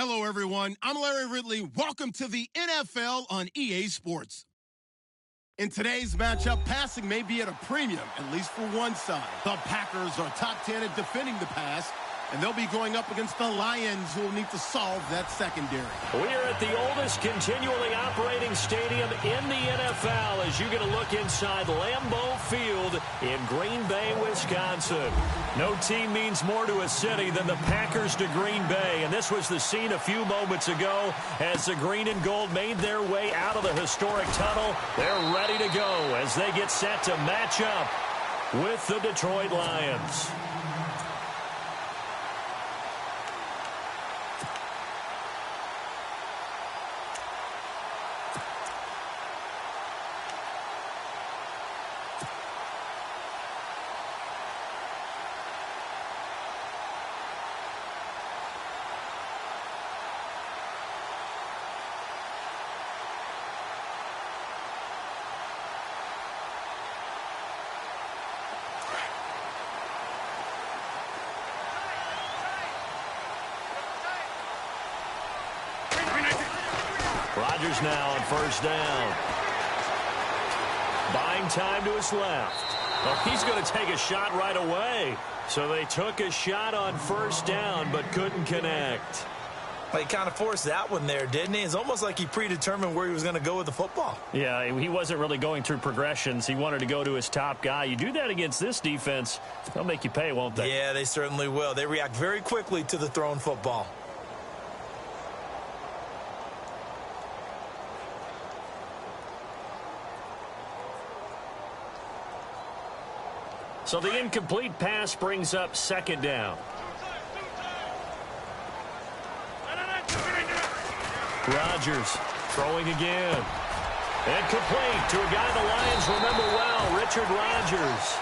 Hello, everyone. I'm Larry Ridley. Welcome to the NFL on EA Sports. In today's matchup, passing may be at a premium, at least for one side. The Packers are top 10 at defending the pass, and they'll be going up against the Lions, who will need to solve that secondary. We are at the oldest continually operating stadium in the NFL as you get a look inside Lambeau Field in Green Bay, Wisconsin. No team means more to a city than the Packers to Green Bay, and this was the scene a few moments ago as the green and gold made their way out of the historic tunnel. They're ready to go as they get set to match up with the Detroit Lions. Rodgers now on first down. Buying time to his left. Oh, he's going to take a shot right away. So they took a shot on first down but couldn't connect. Well, he kind of forced that one there, didn't he? It's almost like he predetermined where he was going to go with the football. Yeah, he wasn't really going through progressions. He wanted to go to his top guy. You do that against this defense, they'll make you pay, won't they? Yeah, they certainly will. They react very quickly to the thrown football. So the incomplete pass brings up second down. Rodgers throwing again. And complete to a guy the Lions remember well, Richard Rodgers.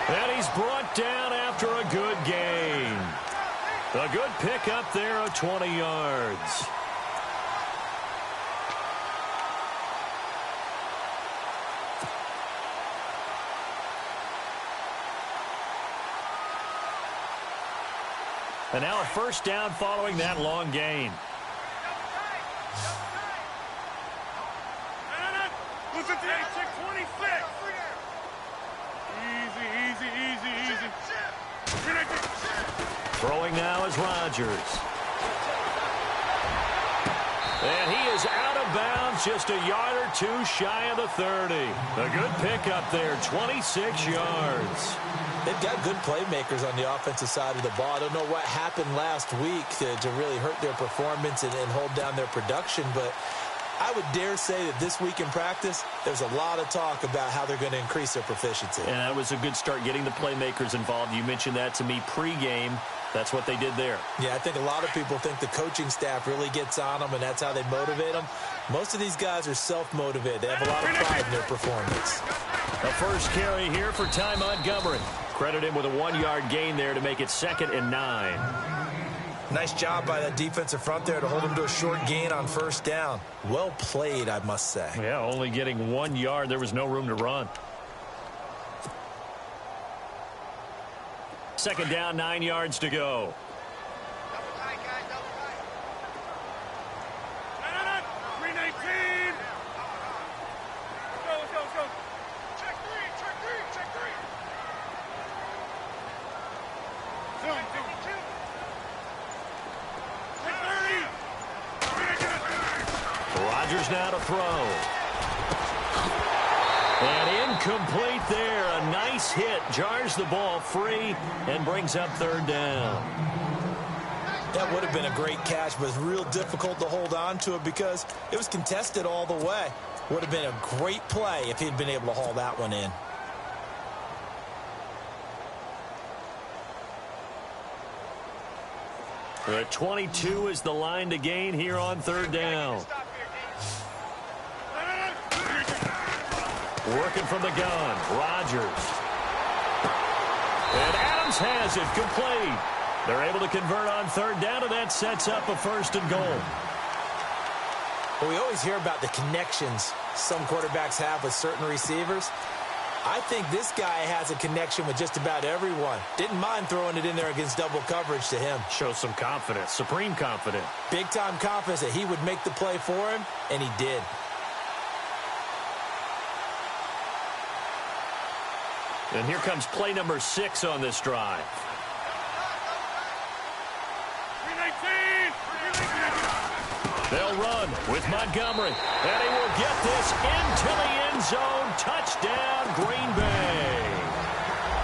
And he's brought down after a good gain. A good pickup there of 20 yards. And now a first down following that long gain. Throwing now is Rodgers. And he is out of bounds just a yard or two shy of the 30. A good pickup there, 26 yards. They've got good playmakers on the offensive side of the ball. I don't know what happened last week to really hurt their performance and hold down their production, but I would dare say that this week in practice, there's a lot of talk about how they're going to increase their proficiency. And that was a good start getting the playmakers involved. You mentioned that to me pregame. That's what they did there. Yeah, I think a lot of people think the coaching staff really gets on them, and that's how they motivate them. Most of these guys are self-motivated. They have a lot of pride in their performance. A first carry here for Ty Montgomery. Credit him with a 1-yard gain there to make it 2nd and 9. Nice job by that defensive front there to hold him to a short gain on first down. Well played, I must say. Yeah, only getting 1 yard. There was no room to run. Second down, 9 yards to go. Rodgers now to throw. And incomplete there. A nice hit. Jars the ball free and brings up third down. That would have been a great catch, but it's real difficult to hold on to it because it was contested all the way. Would have been a great play if he'd been able to haul that one in. The 22 is the line to gain here on third down. Working from the gun, Rodgers. And Adams has it, complete. They're able to convert on third down, and that sets up a 1st and goal. Well, we always hear about the connections some quarterbacks have with certain receivers. I think this guy has a connection with just about everyone. Didn't mind throwing it in there against double coverage to him. Shows some confidence, supreme confidence. Big-time confidence that he would make the play for him, and he did. And here comes play number 6 on this drive. They'll run with Montgomery, and he will get this into the end zone. Touchdown, Green Bay.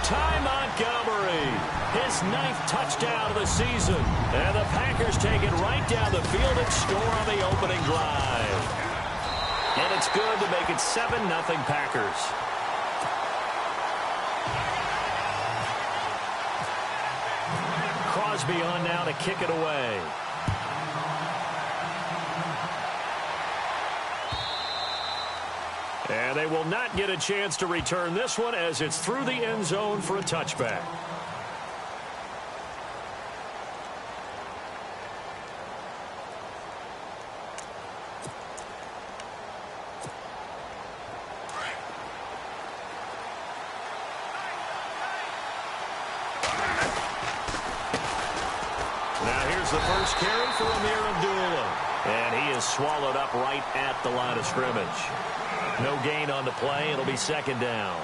Ty Montgomery, his 9th touchdown of the season. And the Packers take it right down the field and score on the opening drive. And it's good to make it 7-0 Packers. Crosby on now to kick it away. And they will not get a chance to return this one as it's through the end zone for a touchback. Now here's the first carry for Amir Abdullah. And he is swallowed up right at the line of scrimmage. No gain on the play. It'll be 2nd down.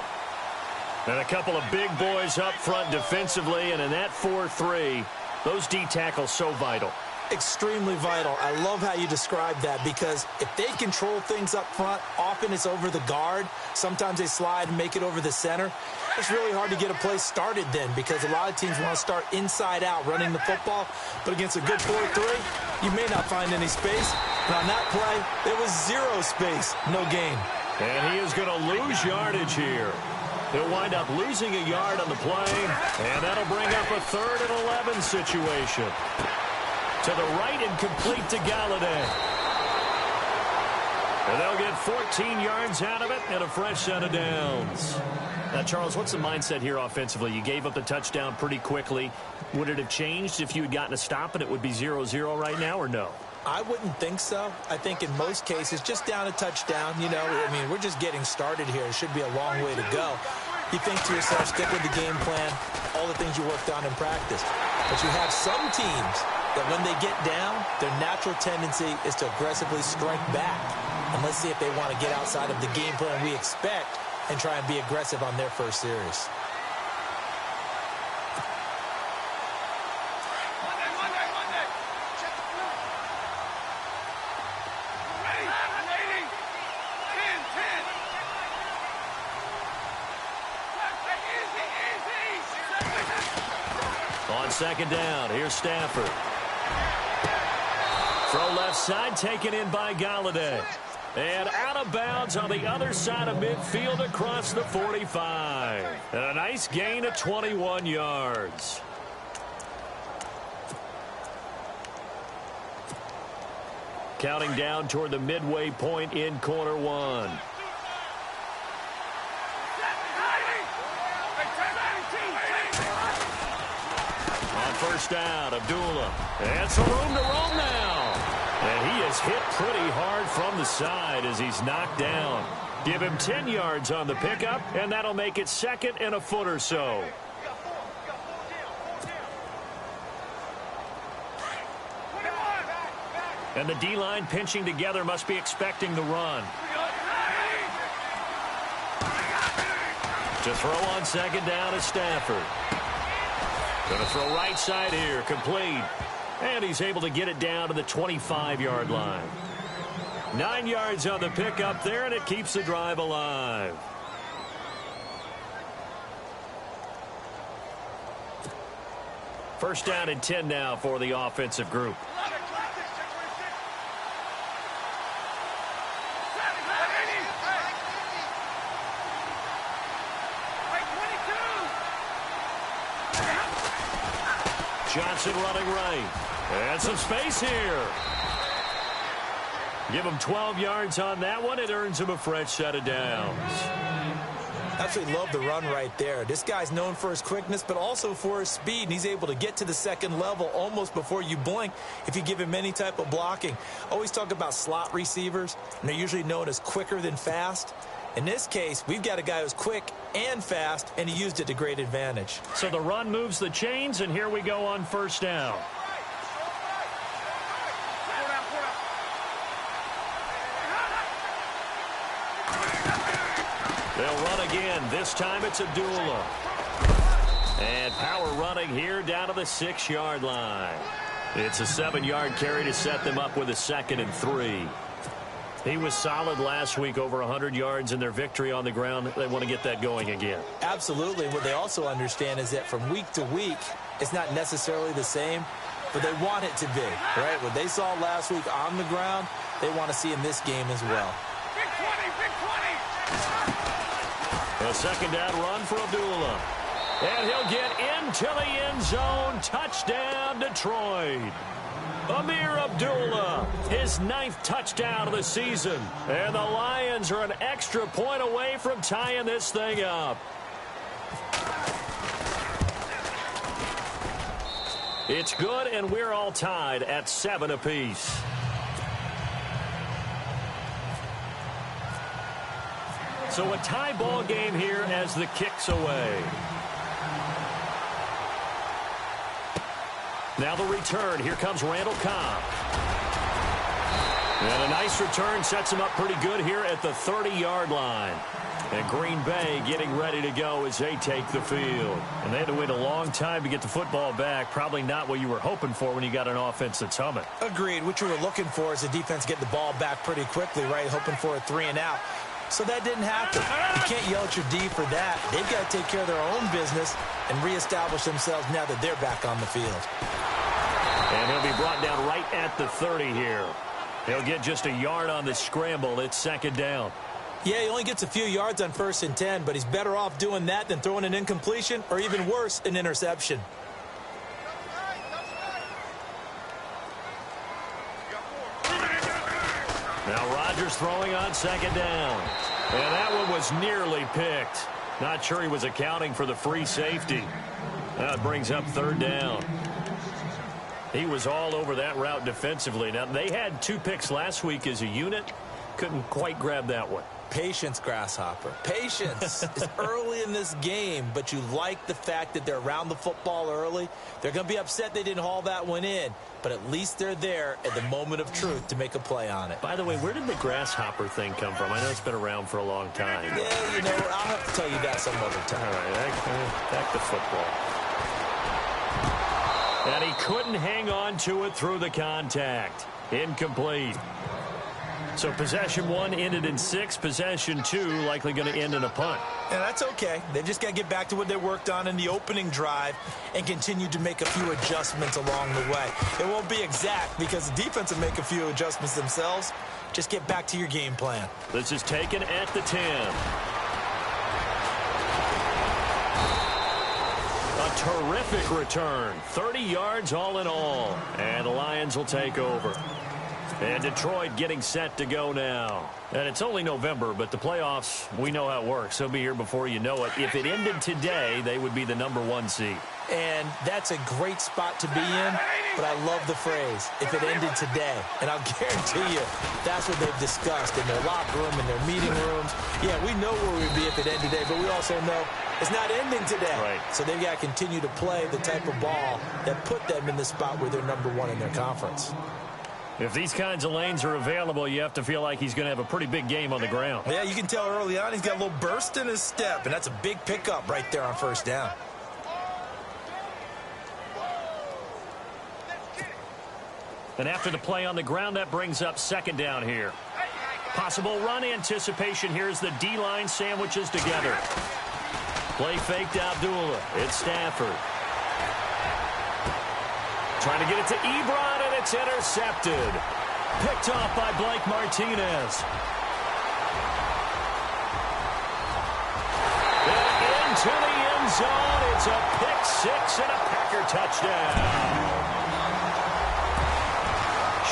And a couple of big boys up front defensively, and in that 4-3, those D tackles so vital. Extremely vital. I love how you describe that, because if they control things up front, often it's over the guard. Sometimes they slide and make it over the center. It's really hard to get a play started then, because a lot of teams want to start inside out running the football. But against a good 4-3, you may not find any space. But on that play, there was 0 space, no gain. And he is going to lose yardage here. He'll wind up losing a yard on the play, and that'll bring up a 3rd and 11 situation. To the right and complete to Galladay. And they'll get 14 yards out of it and a fresh set of downs. Now, Charles, what's the mindset here offensively? You gave up the touchdown pretty quickly. Would it have changed if you had gotten a stop and it would be 0-0 right now, or no? I wouldn't think so. I think in most cases, just down a touchdown, you know, I mean, we're just getting started here. It should be a long way to go. You think to yourself, stick with the game plan, all the things you worked on in practice. But you have some teams that when they get down, their natural tendency is to aggressively strike back. And let's see if they want to get outside of the game plan we expect and try and be aggressive on their first series. On 2nd down, here's Stafford. Throw left side, taken in by Galladay. And out of bounds on the other side of midfield across the 45. And a nice gain of 21 yards. Counting down toward the midway point in quarter 1. First down, Abdullah. And some room to roam now. And he is hit pretty hard from the side as he's knocked down. Give him 10 yards on the pickup, and that'll make it 2nd and a foot or so. And the D-line pinching together must be expecting the run. To throw on 2nd down is Stafford. Going to throw right side here, complete. And he's able to get it down to the 25-yard line. 9 yards on the pickup there, and it keeps the drive alive. First down and 10 now for the offensive group. Johnson running right. And some space here. Give him 12 yards on that one. It earns him a fresh set of downs. Absolutely love the run right there. This guy's known for his quickness, but also for his speed. And he's able to get to the 2nd level almost before you blink if you give him any type of blocking. Always talk about slot receivers, and they're usually known as quicker than fast. In this case, we've got a guy who's quick and fast, and he used it to great advantage. So the run moves the chains, and here we go on first down. They'll run again. This time it's Abdullah. And power running here down to the 6-yard line. It's a 7-yard carry to set them up with a 2nd and 3. He was solid last week, over 100 yards in their victory on the ground. They want to get that going again. Absolutely. What they also understand is that from week to week, it's not necessarily the same, but they want it to be, right? What they saw last week on the ground, they want to see in this game as well. A 2nd down run for Abdullah. And he'll get into the end zone. Touchdown, Detroit. Amir Abdullah, his 9th touchdown of the season. And the Lions are an extra point away from tying this thing up. It's good, and we're all tied at 7 apiece. So a tie ball game here as the kick's away. Now the return. Here comes Randall Cobb. And a nice return sets him up pretty good here at the 30-yard line. And Green Bay getting ready to go as they take the field. And they had to wait a long time to get the football back. Probably not what you were hoping for when you got an offense that's humming. Agreed. What you were looking for is the defense getting the ball back pretty quickly, right? Hoping for a 3-and-out. So that didn't happen. You can't yell at your D for that. They've got to take care of their own business and reestablish themselves now that they're back on the field. And he'll be brought down right at the 30 here. He'll get just a yard on the scramble. It's 2nd down. Yeah, he only gets a few yards on 1st and 10, but he's better off doing that than throwing an incompletion or even worse, an interception. Now Rodgers throwing on 2nd down. And that one was nearly picked. Not sure he was accounting for the free safety. That brings up 3rd down. He was all over that route defensively. Now, they had 2 picks last week as a unit. Couldn't quite grab that one. Patience, Grasshopper. Patience. It's early in this game, but you like the fact that they're around the football early. They're going to be upset they didn't haul that one in, but at least they're there at the moment of truth to make a play on it. By the way, where did the Grasshopper thing come from? I know it's been around for a long time. Yeah, you know, I'll have to tell you that some other time. All right, back to football. And he couldn't hang on to it through the contact. Incomplete. So possession 1 ended in 6. Possession 2 likely going to end in a punt. Yeah, that's okay. They just got to get back to what they worked on in the opening drive and continue to make a few adjustments along the way. It won't be exact because the defense will make a few adjustments themselves. Just get back to your game plan. This is taken at the 10. A terrific return. 30 yards all in all. And the Lions will take over. And Detroit getting set to go now. And it's only November, but the playoffs, we know how it works. They'll be here before you know it. If it ended today, they would be the #1 seed. And that's a great spot to be in, but I love the phrase, if it ended today. And I'll guarantee you, that's what they've discussed in their locker room, in their meeting rooms. Yeah, we know where we'd be if it ended today, but we also know it's not ending today. Right. So they've got to continue to play the type of ball that put them in the spot where they're #1 in their conference. If these kinds of lanes are available, you have to feel like he's going to have a pretty big game on the ground. Yeah, you can tell early on he's got a little burst in his step, and that's a big pickup right there on 1st down. And after the play on the ground, that brings up 2nd down here. Possible run anticipation here as the D-line sandwiches together. Play fake to Abdullah. It's Stafford. Trying to get it to Ebron, and it's intercepted. Picked off by Blake Martinez. And into the end zone. It's a pick-6 and a Packer touchdown.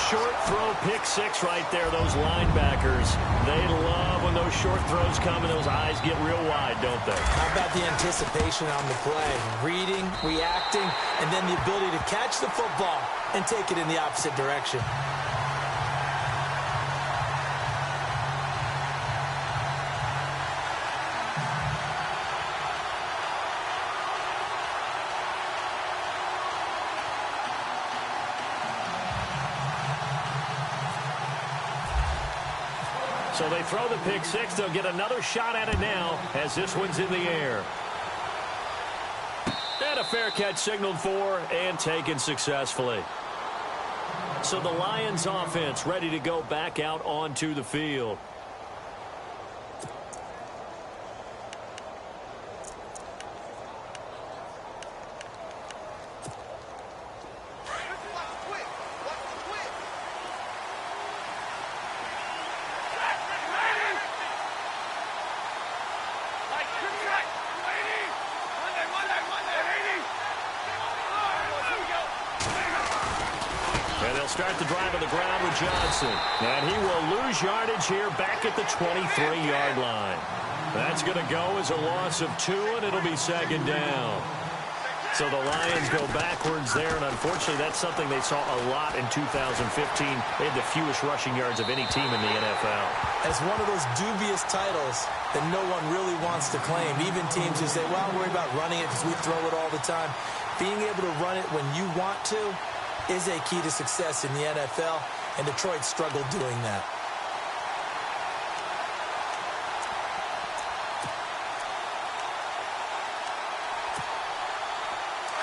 Short throw pick-6 right there, those linebackers. They love when those short throws come and those eyes get real wide, don't they? How about the anticipation on the play? Reading, reacting, and then the ability to catch the football and take it in the opposite direction. So they throw the pick six. They'll get another shot at it now as this one's in the air. And a fair catch signaled for and taken successfully. So the Lions offense ready to go back out onto the field. Start the drive on the ground with Johnson. And he will lose yardage here back at the 23-yard line. That's going to go as a loss of 2, and it'll be second down. So the Lions go backwards there, and unfortunately that's something they saw a lot in 2015. They had the fewest rushing yards of any team in the NFL. It's one of those dubious titles that no one really wants to claim. Even teams who say, well, I'm worried about running it because we throw it all the time. Being able to run it when you want to is a key to success in the NFL, and Detroit struggled doing that.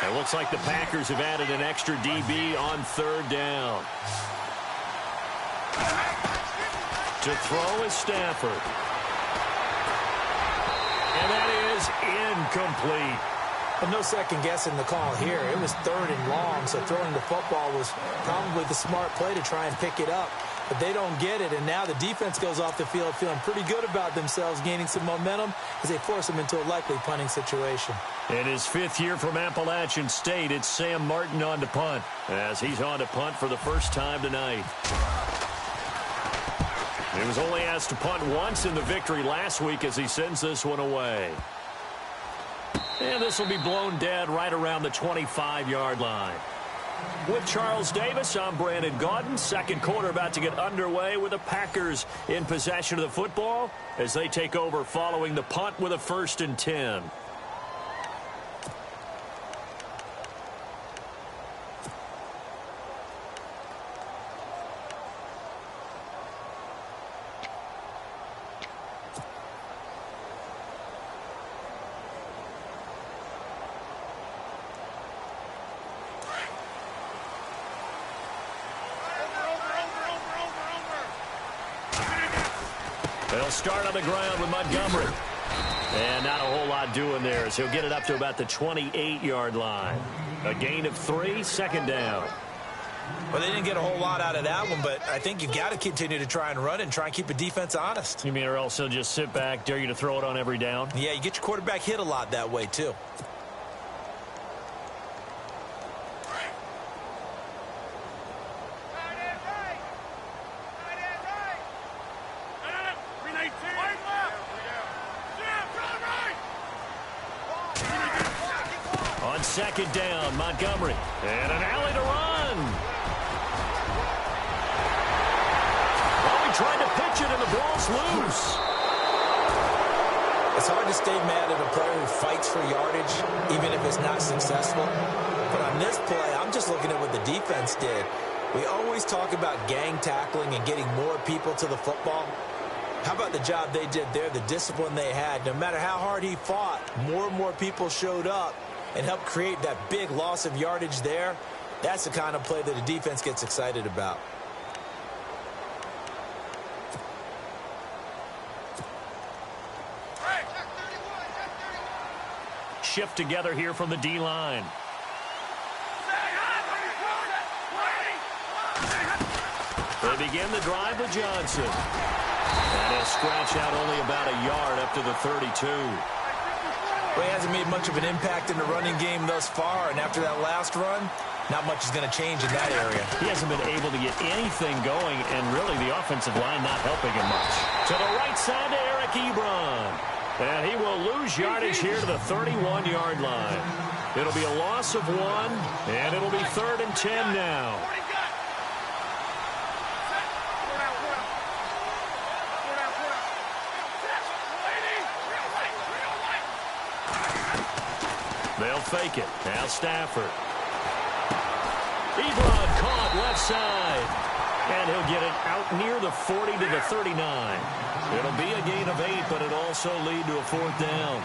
It looks like the Packers have added an extra DB on third down. To throw is Stafford. And that is incomplete. But no second guessing the call here. It was 3rd and long, so throwing the football was probably the smart play to try and pick it up. But they don't get it, and now the defense goes off the field feeling pretty good about themselves, gaining some momentum as they force them into a likely punting situation. In his 5th year from Appalachian State, it's Sam Martin on to punt, as he's on to punt for the first time tonight. He was only asked to punt once in the victory last week as he sends this one away. And this will be blown dead right around the 25-yard line. With Charles Davis, I'm Brandon Gaudin. Second quarter about to get underway with the Packers in possession of the football as they take over following the punt with a 1st and 10. They'll start on the ground with Montgomery. And not a whole lot doing there as he'll get it up to about the 28-yard line. A gain of 3, second down. Well, they didn't get a whole lot out of that one, but I think you've got to continue to try and run it and try and keep the defense honest. You mean or else he'll just sit back, dare you to throw it on every down? Yeah, you get your quarterback hit a lot that way, too. On second down, Montgomery. And an alley to run. Well, he tried to pitch it, and the ball's loose. It's hard to stay mad at a player who fights for yardage, even if it's not successful. But on this play, I'm just looking at what the defense did. We always talk about gang tackling and getting more people to the football. How about the job they did there, the discipline they had? No matter how hard he fought, more and more people showed up and helped create that big loss of yardage there. That's the kind of play that the defense gets excited about. Shift together here from the D-line. They begin the drive with Johnson. And he'll scratch out only about a yard up to the 32. Well, he hasn't made much of an impact in the running game thus far, and after that last run, not much is going to change in that area. He hasn't been able to get anything going, and really the offensive line not helping him much. To the right side to Eric Ebron. And he will lose yardage here to the 31-yard line. It'll be a loss of 1, and it'll be 3rd and 10 now. They'll fake it. Now Stafford. Ebron caught left side. And he'll get it out near the 40 to the 39. It'll be a gain of 8, but it'll also lead to a 4th down.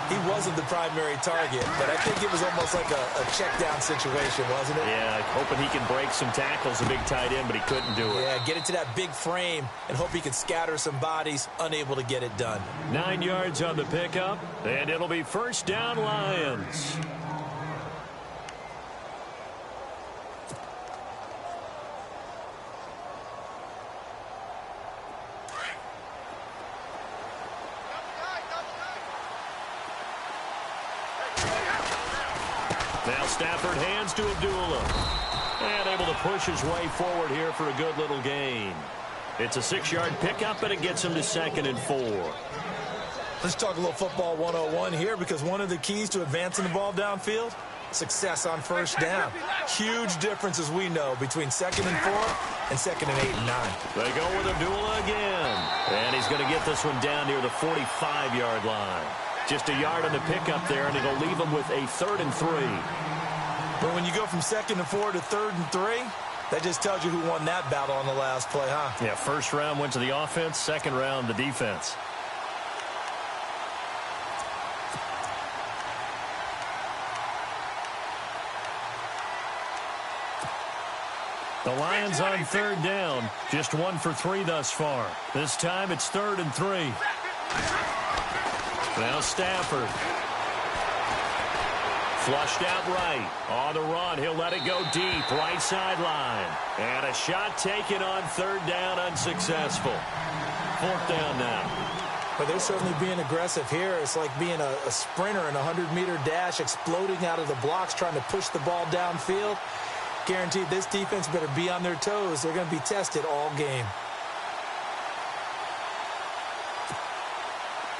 He wasn't the primary target, but I think it was almost like a check-down situation, wasn't it? Yeah, hoping he can break some tackles, a big tight end, but he couldn't do it. Yeah, get it to that big frame and hope he can scatter some bodies, unable to get it done. 9 yards on the pickup, and it'll be 1st down Lions. Now Stafford hands to Abdullah. And able to push his way forward here for a good little gain. It's a 6-yard pickup, and it gets him to 2nd and 4. Let's talk a little football 101 here, because one of the keys to advancing the ball downfield, success on 1st down. Huge difference, as we know, between 2nd and 4 and 2nd and 8 and 9. They go with Abdullah again. And he's going to get this one down near the 45-yard line. Just a yard on the pickup there, and it'll leave him with a 3rd and 3. But when you go from 2nd and 4 to 3rd and 3, that just tells you who won that battle on the last play, huh? Yeah, 1st round went to the offense, 2nd round the defense. The Lions on 3rd down, just 1 for 3 thus far. This time it's 3rd and 3. Now Stafford. Flushed out right. On the run, he'll let it go deep. Right sideline. And a shot taken on 3rd down, unsuccessful. 4th down now. But they're certainly being aggressive here. It's like being a sprinter in a 100-meter dash, exploding out of the blocks, trying to push the ball downfield. Guaranteed this defense better be on their toes. They're going to be tested all game.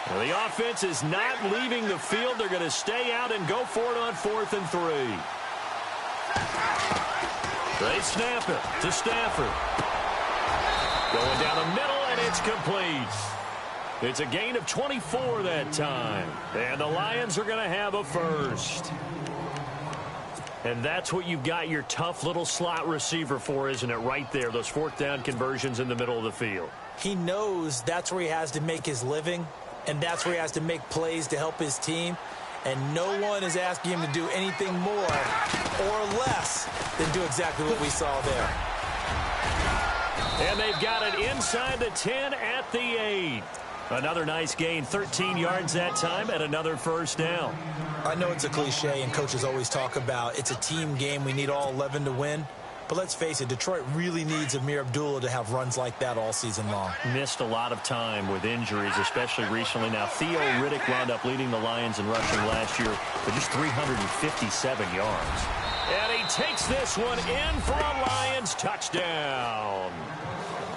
Well, the offense is not leaving the field. They're going to stay out and go for it on 4th and 3. They snap it to Stafford. Going down the middle, and it's complete. It's a gain of 24 that time. And the Lions are going to have a 1st. And that's what you've got your tough little slot receiver for, isn't it? Right there, those 4th down conversions in the middle of the field. He knows that's where he has to make his living. And that's where he has to make plays to help his team. And no one is asking him to do anything more or less than do exactly what we saw there. And they've got it inside the 10 at the 8. Another nice gain, 13 yards that time, and another 1st down. I know it's a cliche, and coaches always talk about it's a team game. We need all 11 to win. But let's face it, Detroit really needs Amir Abdullah to have runs like that all season long. Missed a lot of time with injuries, especially recently. Now, Theo Riddick wound up leading the Lions in rushing last year for just 357 yards. And he takes this one in for a Lions touchdown.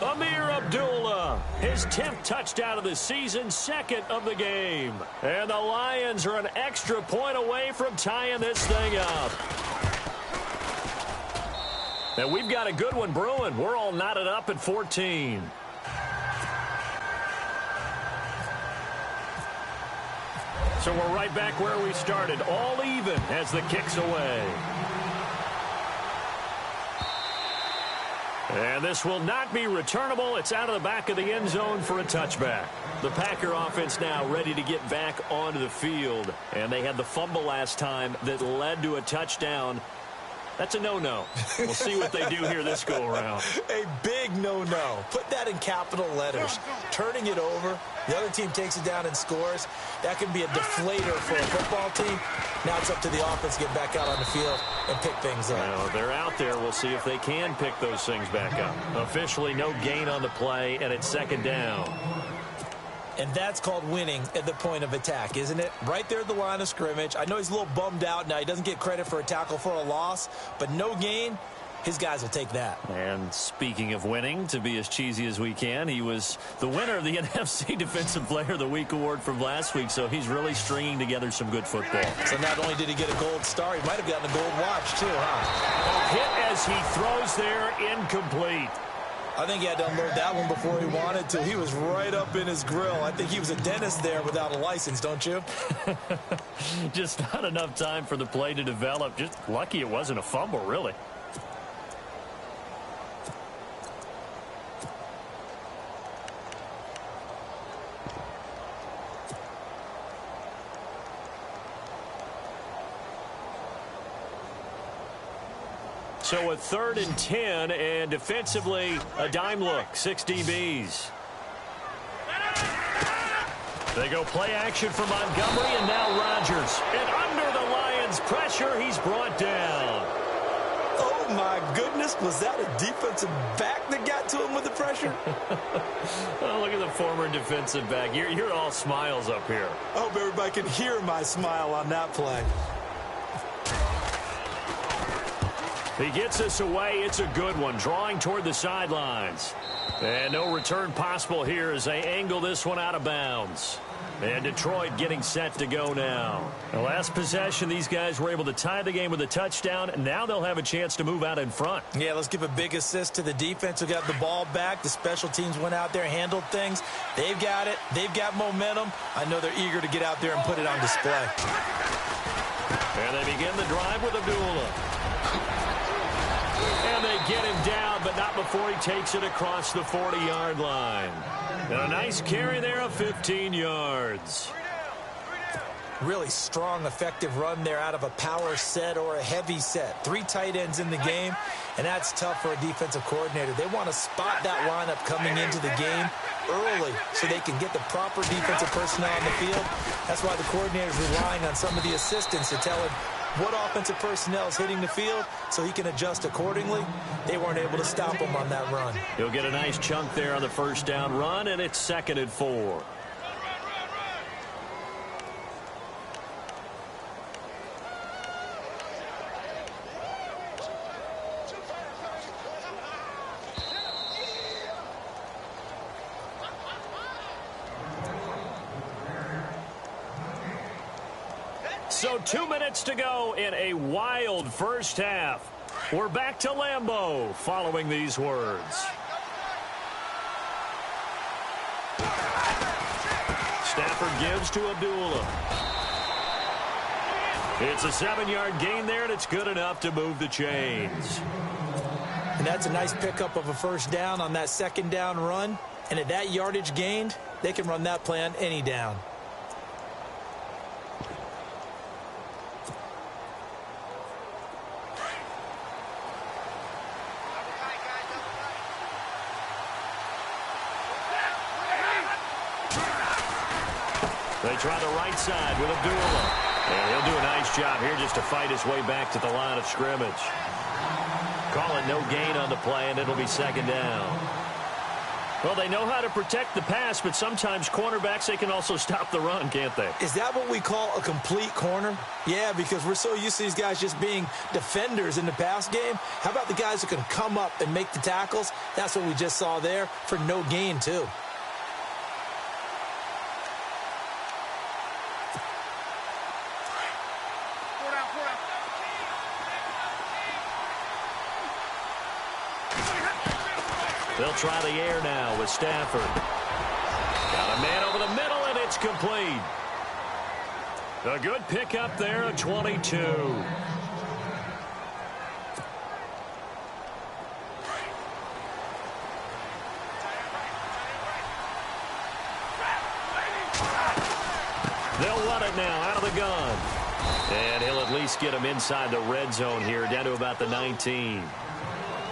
Amir Abdullah, his 10th touchdown of the season, 2nd of the game. And the Lions are an extra point away from tying this thing up. And we've got a good one brewing. We're all knotted up at 14. So we're right back where we started, all even as the kick's away. And this will not be returnable. It's out of the back of the end zone for a touchback. The Packer offense now ready to get back onto the field. And they had the fumble last time that led to a touchdown. That's a no-no. We'll see what they do here this go-around. A big no-no. Put that in capital letters. Turning it over, the other team takes it down and scores. That can be a deflator for a football team. Now it's up to the offense to get back out on the field and pick things up. Well, they're out there. We'll see if they can pick those things back up. Officially, no gain on the play, and it's 2nd down. And that's called winning at the point of attack, isn't it? Right there at the line of scrimmage. I know he's a little bummed out now. He doesn't get credit for a tackle for a loss, but no gain, his guys will take that. And speaking of winning, to be as cheesy as we can, he was the winner of the NFC Defensive Player of the Week award from last week, so he's really stringing together some good football. So not only did he get a gold star, he might have gotten a gold watch too, huh? A hit as he throws there, incomplete. I think he had to unload that one before he wanted to. He was right up in his grill. I think he was a dentist there without a license, don't you? Just not enough time for the play to develop. Just lucky it wasn't a fumble, really. So a 3rd and 10, and defensively, a dime look, 6 DBs. They go play action for Montgomery, and now Rodgers. And under the Lions' pressure, he's brought down. Oh, my goodness. Was that a defensive back that got to him with the pressure? Oh, look at the former defensive back. You're all smiles up here. I hope everybody can hear my smile on that play. He gets us away. It's a good one, drawing toward the sidelines. And no return possible here as they angle this one out of bounds. And Detroit getting set to go now. The last possession, these guys were able to tie the game with a touchdown. Now they'll have a chance to move out in front. Yeah, let's give a big assist to the defense who got the ball back. The special teams went out there, handled things. They've got it. They've got momentum. I know they're eager to get out there and put it on display. And they begin the drive with Abdullah. And they get him down, but not before he takes it across the 40-yard line. And a nice carry there of 15 yards. Really strong, effective run there out of a power set or a heavy set. 3 tight ends in the game, and that's tough for a defensive coordinator. They want to spot that lineup coming into the game early so they can get the proper defensive personnel on the field. That's why the coordinator is relying on some of the assistants to tell him what offensive personnel is hitting the field so he can adjust accordingly. They weren't able to stop him on that run. He'll get a nice chunk there on the first down run, and it's 2nd and 4. So 2 minutes to go in a wild first half. We're back to Lambeau following these words. Stafford gives to Abdullah. It's a 7-yard gain there, and it's good enough to move the chains. And that's a nice pickup of a first down on that 2nd down run. And at that yardage gained, they can run that play on any down. They try the right side with Abdullah. And he'll do a nice job here just to fight his way back to the line of scrimmage. Call it no gain on the play, and it'll be 2nd down. Well, they know how to protect the pass, but sometimes cornerbacks, they can also stop the run, can't they? Is that what we call a complete corner? Yeah, because we're so used to these guys just being defenders in the pass game. How about the guys who can come up and make the tackles? That's what we just saw there for no gain, too. They'll try the air now with Stafford. Got a man over the middle, and it's complete. A good pickup there at 22. They'll run it now out of the gun. And he'll at least get him inside the red zone here, down to about the 19.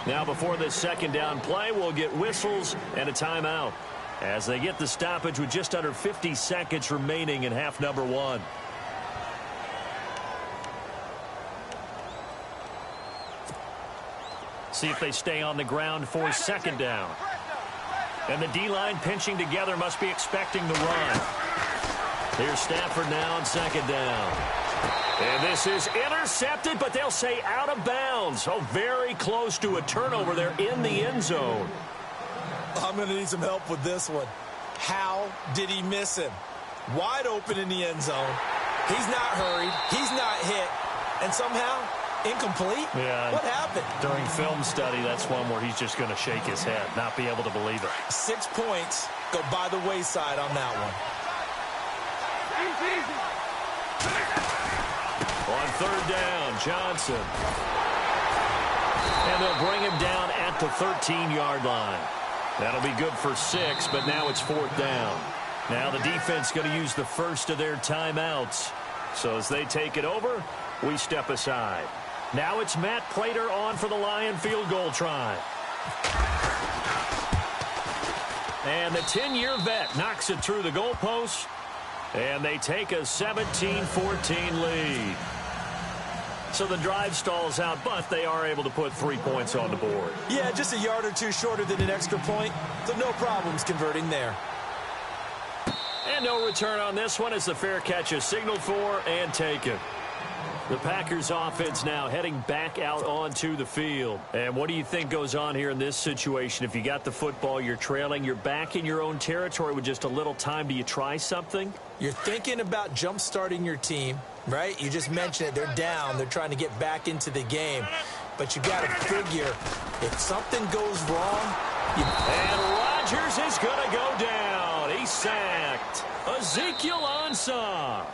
Now, before this 2nd down play, we'll get whistles and a timeout as they get the stoppage with just under 50 seconds remaining in half number 1. See if they stay on the ground for 2nd down. And the D-line pinching together, must be expecting the run. Here's Stafford now on 2nd down. And this is intercepted, but they'll say out of bounds. Oh, very close to a turnover there in the end zone. I'm going to need some help with this one. How did he miss him? Wide open in the end zone. He's not hurried. He's not hit. And somehow, incomplete? Yeah. What happened? During film study, that's one where he's just going to shake his head, not be able to believe it. 6 points go by the wayside on that one. On 3rd down, Johnson. And they'll bring him down at the 13-yard line. That'll be good for 6, but now it's 4th down. Now the defense going to use the first of their timeouts. So as they take it over, we step aside. Now it's Matt Prater on for the Lion field goal try. And the 10-year vet knocks it through the goalpost, and they take a 17-14 lead. So the drive stalls out, but they are able to put 3 points on the board. Yeah, just a yard or two shorter than an extra point, so no problems converting there. And no return on this one as the fair catch is signaled for and taken. The Packers offense now heading back out onto the field. And what do you think goes on here in this situation? If you got the football, you're trailing, you're back in your own territory with just a little time. Do you try something? You're thinking about jump-starting your team, right? You just mentioned it. They're down. They're trying to get back into the game. But you got to figure, if something goes wrong... And Rodgers is going to go down. He's sacked. Ezekiel Ansah.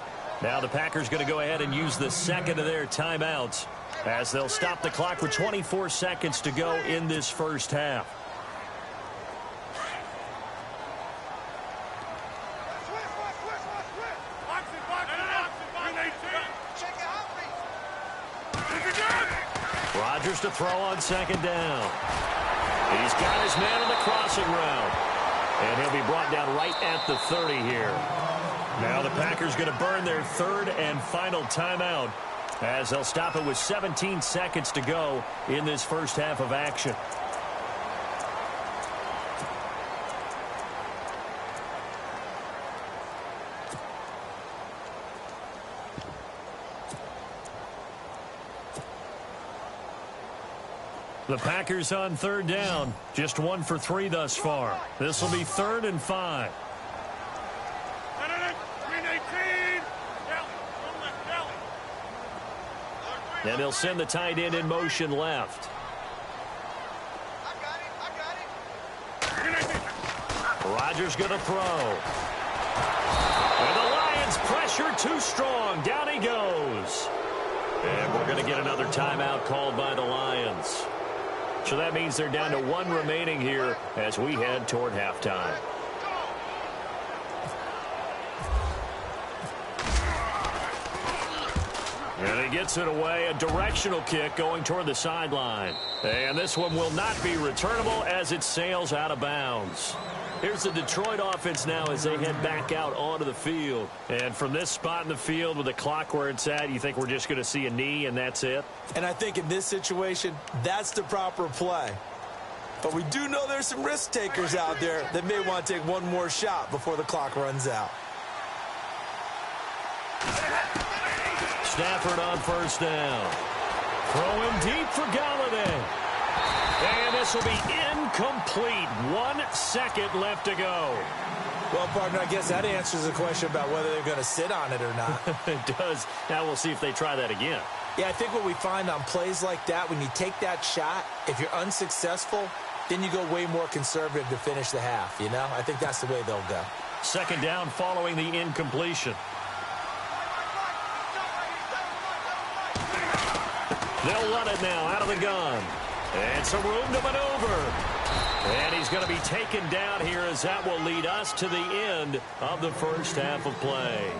Now the Packers going to go ahead and use the second of their timeouts as they'll stop the clock with 24 seconds to go in this first half. Rodgers to throw on second down. He's got his man on the crossing route. And he'll be brought down right at the 30 here. Now the Packers going to burn their third and final timeout as they'll stop it with 17 seconds to go in this first half of action. The Packers on third down, just 1 for 3 thus far. This will be 3rd and 5. And he'll send the tight end in motion left. Rodgers going to throw. And the Lions pressure too strong. Down he goes. And we're going to get another timeout called by the Lions. So that means they're down to 1 remaining here as we head toward halftime. And he gets it away, a directional kick going toward the sideline. And this one will not be returnable as it sails out of bounds. Here's the Detroit offense now as they head back out onto the field. And from this spot in the field with the clock where it's at, you think we're just going to see a knee and that's it? And I think in this situation, that's the proper play. But we do know there's some risk takers out there that may want to take one more shot before the clock runs out. Stafford on first down. Throwing deep for Galladay. And this will be incomplete. 1 second left to go. Well, partner, I guess that answers the question about whether they're going to sit on it or not. It does. Now we'll see if they try that again. Yeah, I think what we find on plays like that, when you take that shot, if you're unsuccessful, then you go way more conservative to finish the half, you know? I think that's the way they'll go. Second down following the incompletion. They'll run it now out of the gun. And some room to maneuver. And he's going to be taken down here as that will lead us to the end of the first half of play.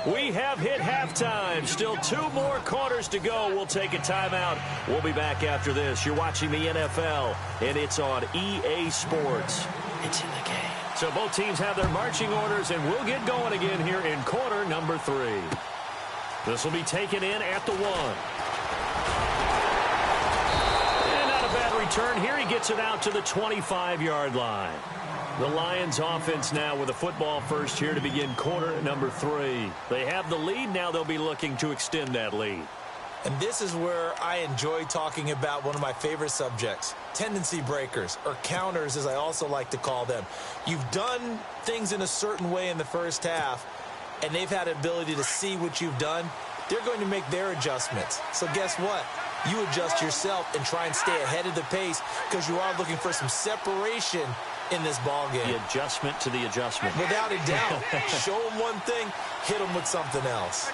We have hit halftime. Still 2 more quarters to go. We'll take a timeout. We'll be back after this. You're watching the NFL, and it's on EA Sports. It's in the game. So both teams have their marching orders, and we'll get going again here in quarter number 3. This will be taken in at the 1. Turn here, he gets it out to the 25-yard line. The Lions offense now with a football first here to begin quarter number 3. They have the lead. Now they'll be looking to extend that lead. And this is where I enjoy talking about one of my favorite subjects, tendency breakers, or counters as I also like to call them. You've done things in a certain way in the first half, and they've had the ability to see what you've done. They're going to make their adjustments. So guess what? You adjust yourself and try and stay ahead of the pace because you are looking for some separation in this ball game. The adjustment to the adjustment. Without a doubt. Show them one thing, hit them with something else.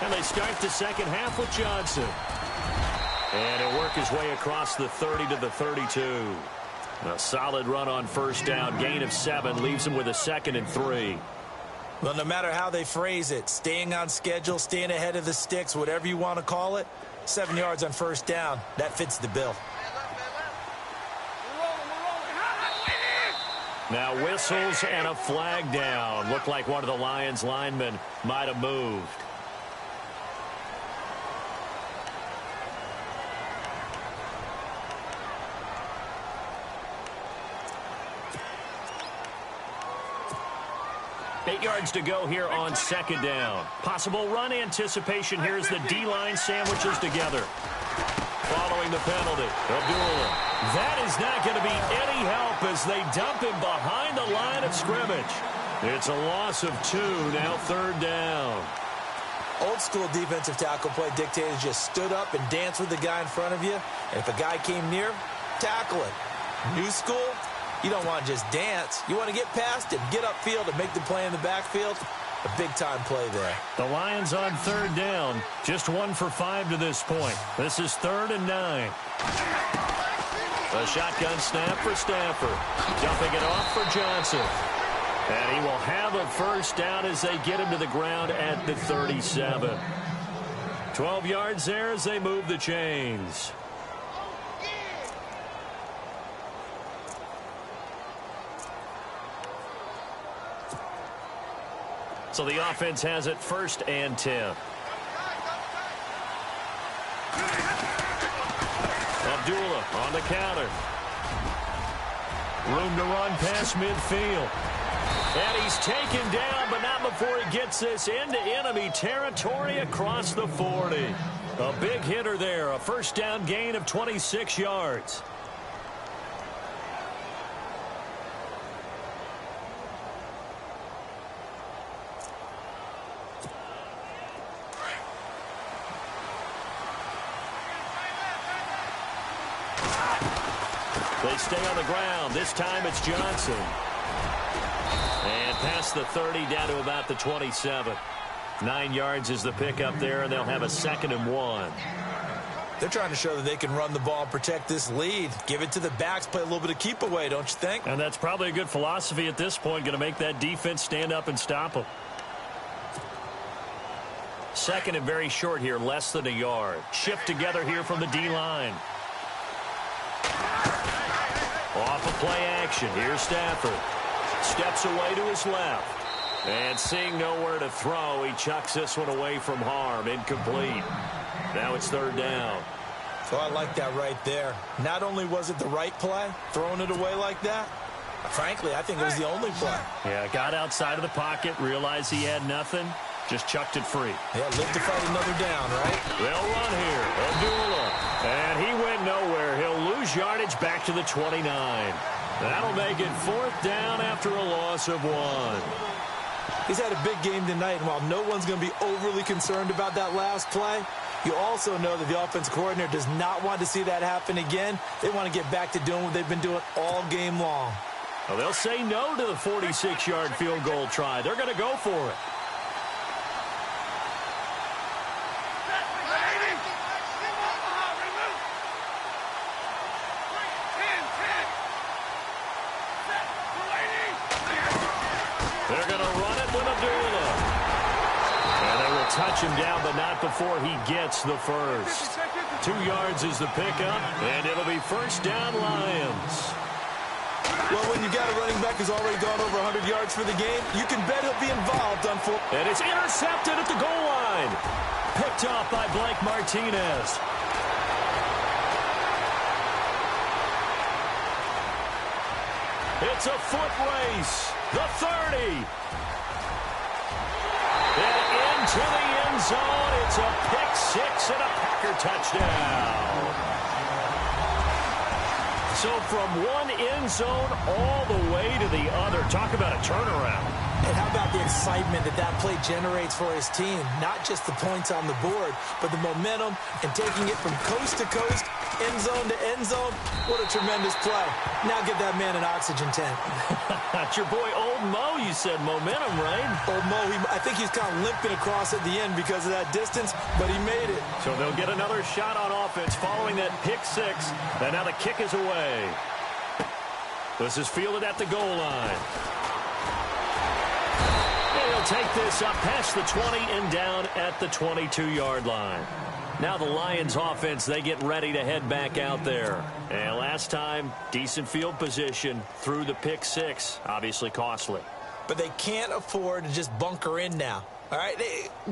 And they start the second half with Johnson. And he'll work his way across the 30 to the 32. A solid run on first down. Gain of 7 leaves him with a 2nd and 3. Well, no matter how they phrase it, staying on schedule, staying ahead of the sticks, whatever you want to call it, 7 yards on first down, that fits the bill. Now whistles and a flag down. Looked like one of the Lions linemen might have moved. Eight yards to go here on second down. Possible run anticipation. Here's the D-line sandwiches together. Following the penalty, Abdullah. That is not going to be any help as they dump him behind the line of scrimmage. It's a loss of 2, now third down. Old school defensive tackle play dictated just stood up and danced with the guy in front of you. And if a guy came near, tackle it. New school, you don't want to just dance. You want to get past him, get upfield, and make the play in the backfield. A big-time play there. The Lions on third down. Just 1 for 5 to this point. This is 3rd and 9. A shotgun snap for Stafford. Dumping it off for Johnson. And he will have a first down as they get him to the ground at the 37. 12 yards there as they move the chains. So the offense has it 1st and 10. Abdullah on the counter. Room to run past midfield. And he's taken down, but not before he gets this into enemy territory across the 40. A big hitter there, a first down gain of 26 yards. They stay on the ground. This time it's Johnson. And past the 30 down to about the 27. 9 yards is the pickup there, and they'll have a 2nd and 1. They're trying to show that they can run the ball and protect this lead. Give it to the backs, play a little bit of keep away, don't you think? And that's probably a good philosophy at this point, going to make that defense stand up and stop them. 2nd and very short here, less than a yard. Shift together here from the D-line. Off of play action. Here's Stafford. Steps away to his left. And seeing nowhere to throw, he chucks this one away from harm. Incomplete. Now it's 3rd down. So I like that right there. Not only was it the right play, throwing it away like that, frankly, I think it was the only play. Yeah, got outside of the pocket, realized he had nothing, just chucked it free. Yeah, live to fight another down, right? They'll run here. Abdullah. And he went nowhere. He'll lose yardage back to the 29. That'll make it 4th down after a loss of 1. He's had a big game tonight, and while no one's going to be overly concerned about that last play, you also know that the offense coordinator does not want to see that happen again. They want to get back to doing what they've been doing all game long. Well, they'll say no to the 46-yard field goal try. They're going to go for it. They're going to run it with Abdullah. And they will touch him down, but not before he gets the first. 2 yards is the pickup, and it'll be 1st down Lions. Well, when you got a running back who's already gone over 100 yards for the game, you can bet he'll be involved on full. And it's intercepted at the goal line. Picked off by Blake Martinez. It's a foot race. The 30. And into the end zone. It's a pick 6 and a Packer touchdown. So from one end zone all the way to the other. Talk about a turnaround. And how about the excitement that that play generates for his team? Not just the points on the board, but the momentum and taking it from coast to coast, end zone to end zone. What a tremendous play. Now give that man an oxygen tank. That's your boy Old Mo, you said. Momentum, right? Old Mo, I think he's kind of limping across at the end because of that distance, but he made it. So they'll get another shot on offense following that pick 6. And now the kick is away. This is fielded at the goal line. They'll take this up past the 20 and down at the 22-yard line. Now the Lions offense, they get ready to head back out there. And last time, decent field position through the pick six. Obviously costly. But they can't afford to just bunker in now. All right,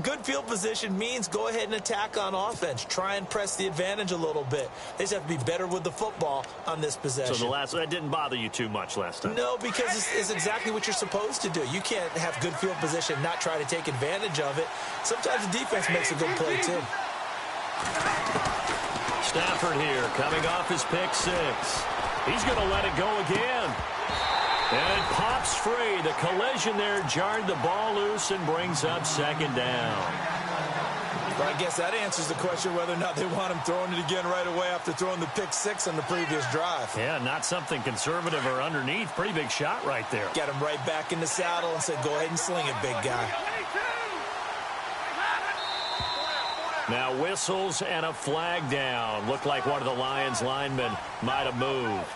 good field position means go ahead and attack on offense. Try and press the advantage a little bit. They just have to be better with the football on this possession. So that didn't bother you too much last time? No, because it's exactly what you're supposed to do. You can't have good field position and not try to take advantage of it. Sometimes the defense makes a good play, too. Stafford here coming off his pick six. He's going to let it go again. And it pops free. The collision there jarred the ball loose and brings up second down. Well, I guess that answers the question whether or not they want him throwing it again right away after throwing the pick six on the previous drive. Yeah, not something conservative or underneath. Pretty big shot right there. Got him right back in the saddle and said, go ahead and sling it, big guy. Now whistles and a flag down. Looked like one of the Lions linemen might have moved.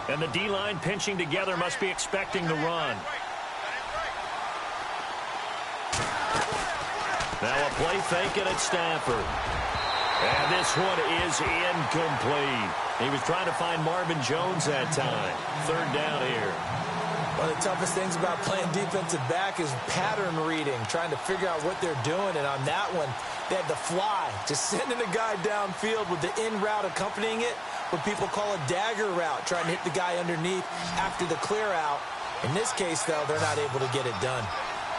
And the D-line pinching together, must be expecting the run. Now a play fake at Stafford. And this one is incomplete. He was trying to find Marvin Jones that time. Third down here. One of the toughest things about playing defensive back is pattern reading, trying to figure out what they're doing. And on that one, they had the fly, just sending a guy downfield with the in route accompanying it, what people call a dagger route, trying to hit the guy underneath after the clear out. In this case, though, they're not able to get it done.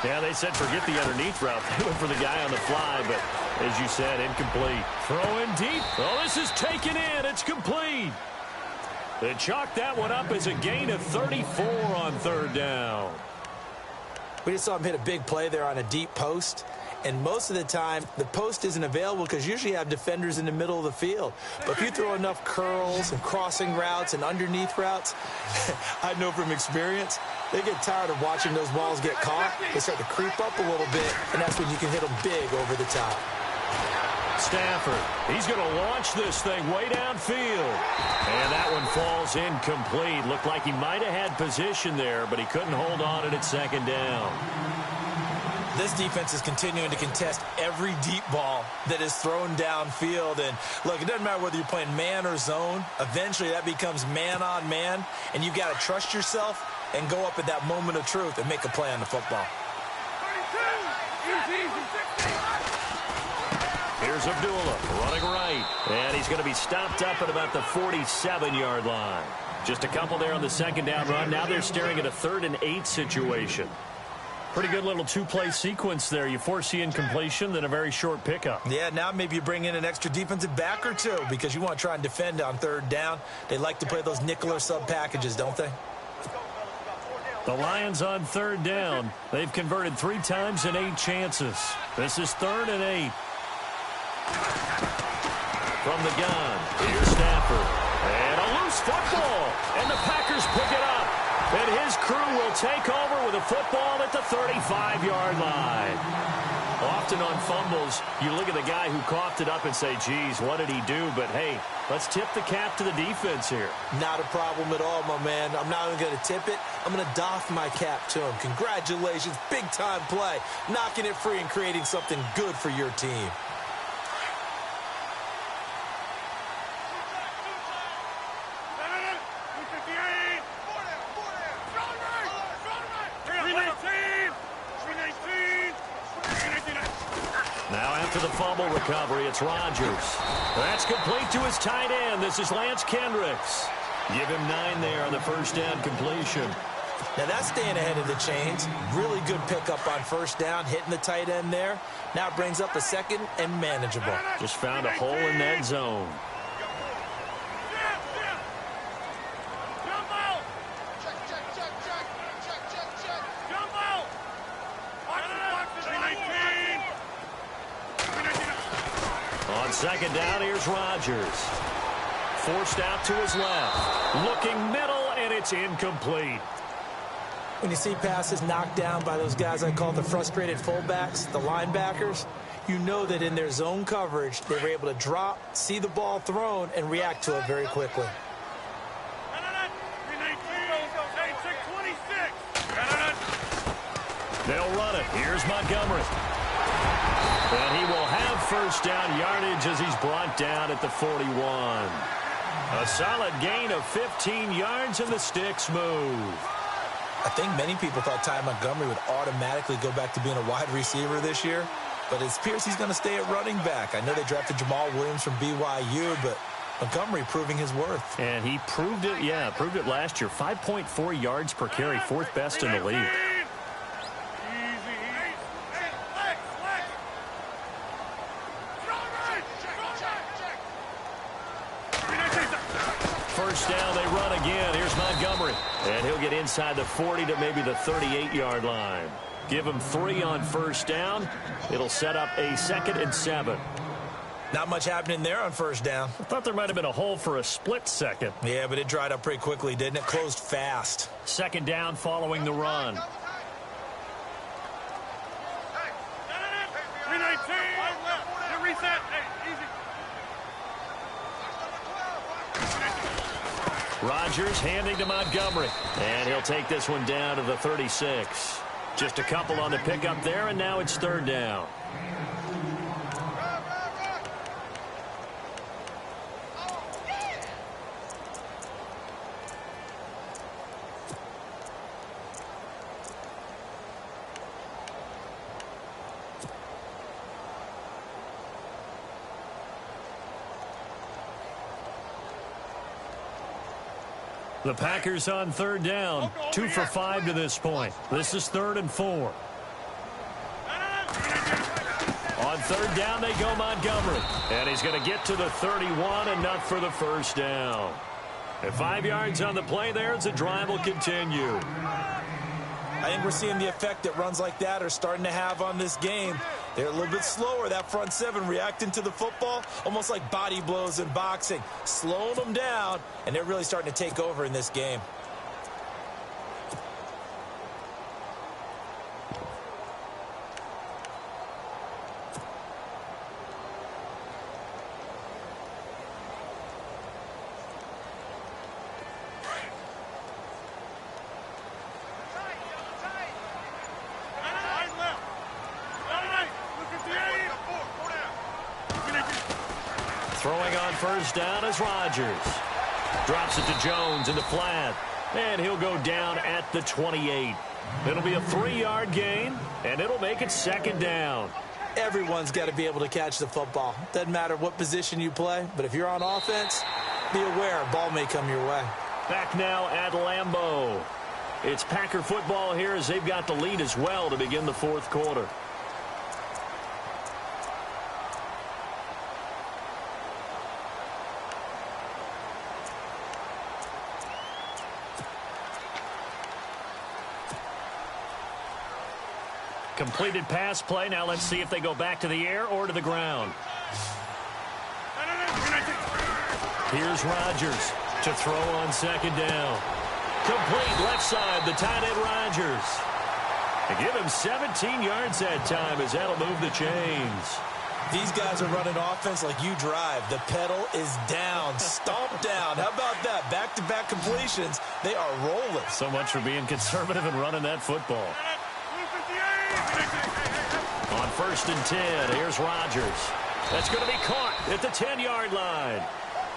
Yeah, they said forget the underneath route. They went for the guy on the fly, but as you said, incomplete. Throwing deep. Oh, this is taken in. It's complete. They chalked that one up as a gain of 34 on third down. We just saw him hit a big play there on a deep post. And most of the time, the post isn't available because usually you have defenders in the middle of the field. But if you throw enough curls and crossing routes and underneath routes, I know from experience, they get tired of watching those balls get caught. They start to creep up a little bit, and that's when you can hit them big over the top. Stafford, he's going to launch this thing way downfield. And that one falls incomplete. Looked like he might have had position there, but he couldn't hold on at second down. This defense is continuing to contest every deep ball that is thrown downfield. And, look, it doesn't matter whether you're playing man or zone. Eventually, that becomes man on man, and you've got to trust yourself and go up at that moment of truth and make a play on the football. Here's Abdullah running right, and he's going to be stopped up at about the 47-yard line. Just a couple there on the second down run. Now they're staring at a 3rd and 8 situation. Pretty good little two-play sequence there. You force the incompletion, then a very short pickup. Yeah, now maybe you bring in an extra defensive back or two because you want to try and defend on third down. They like to play those nickel or sub packages, don't they? The Lions on third down. They've converted 3 times in 8 chances. This is 3rd and 8. From the gun, here's Stafford. And a loose football. And the Packers pick it up. And his crew will take over with a football at the 35-yard line. Often on fumbles, you look at the guy who coughed it up and say, geez, what did he do? But, hey, let's tip the cap to the defense here. Not a problem at all, my man. I'm not even going to tip it. I'm going to doff my cap to him. Congratulations, big-time play. Knocking it free and creating something good for your team. The fumble recovery, it's Rodgers. That's complete to his tight end. This is Lance Kendricks. Give him 9 there on the first down completion. Now that's staying ahead of the chains. Really good pickup on first down, hitting the tight end there. Now it brings up a 2nd and manageable. Just found a hole in that zone. Second down, here's Rodgers. Forced out to his left. Looking middle, and it's incomplete. When you see passes knocked down by those guys I call the frustrated fullbacks, the linebackers, You know that in their zone coverage, they were able to drop, see the ball thrown, and react to it very quickly. They'll run it. Here's Montgomery. And he will have first down yardage as he's brought down at the 41. A solid gain of 15 yards, and the sticks move. I think many people thought Ty Montgomery would automatically go back to being a wide receiver this year, but it appears he's going to stay at running back. I know they drafted Jamal Williams from BYU, but Montgomery proving his worth. And he proved it, proved it last year. 5.4 yards per carry, fourth best in the league. First down, they run again. Here's Montgomery. And he'll get inside the 40 to maybe the 38-yard line. Give him 3 on first down. It'll set up a 2nd and 7. Not much happening there on first down. I thought there might have been a hole for a split second. Yeah, but it dried up pretty quickly, didn't it? Closed fast. 2nd down following the run. Rodgers handing to Montgomery. And he'll take this one down to the 36. Just a couple on the pickup there, and now it's 3rd down. The Packers on 3rd down. 2 for 5 to this point. This is 3rd and 4. On 3rd down, they go Montgomery. And he's going to get to the 31, enough for the first down. And 5 yards on the play there as the drive will continue. I think we're seeing the effect that runs like that are starting to have on this game. They're a little bit slower, that front 7 reacting to the football, almost like body blows in boxing, slowing them down, and they're really starting to take over in this game. Throwing on first down is Rodgers. Drops it to Jones in the flat. And he'll go down at the 28. It'll be a 3-yard gain, and it'll make it 2nd down. Everyone's got to be able to catch the football. Doesn't matter what position you play, but if you're on offense, be aware a ball may come your way. Back now at Lambeau. It's Packer football here as they've got the lead as well to begin the 4th quarter. Completed pass play. Now let's see if they go back to the air or to the ground. Here's Rodgers to throw on 2nd down. Complete left side, the tight end Rodgers. And give him 17 yards that time as that'll move the chains. These guys are running offense like you drive. The pedal is down, stomped down. How about that? Back-to-back completions. They are rolling. So much for being conservative and running that football. On 1st and 10, here's Rodgers. That's going to be caught at the 10-yard line.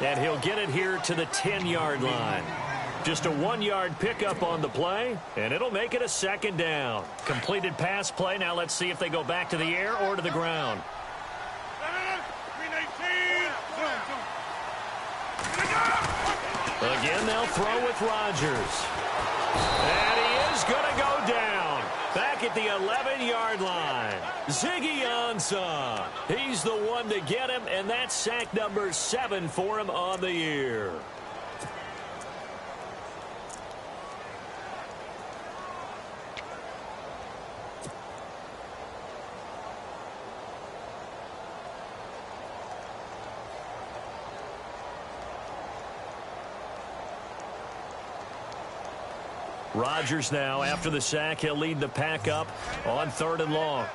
And he'll get it here to the 10-yard line. Just a 1-yard pickup on the play, and it'll make it a 2nd down. Completed pass play. Now let's see if they go back to the air or to the ground. Again, they'll throw with Rodgers. And he is going to go down. Back at the 11-yard line. Ziggy Ansah. He's the one to get him, and that's sack number 7 for him on the year. Rodgers now, after the sack, he'll lead the pack up on 3rd and long.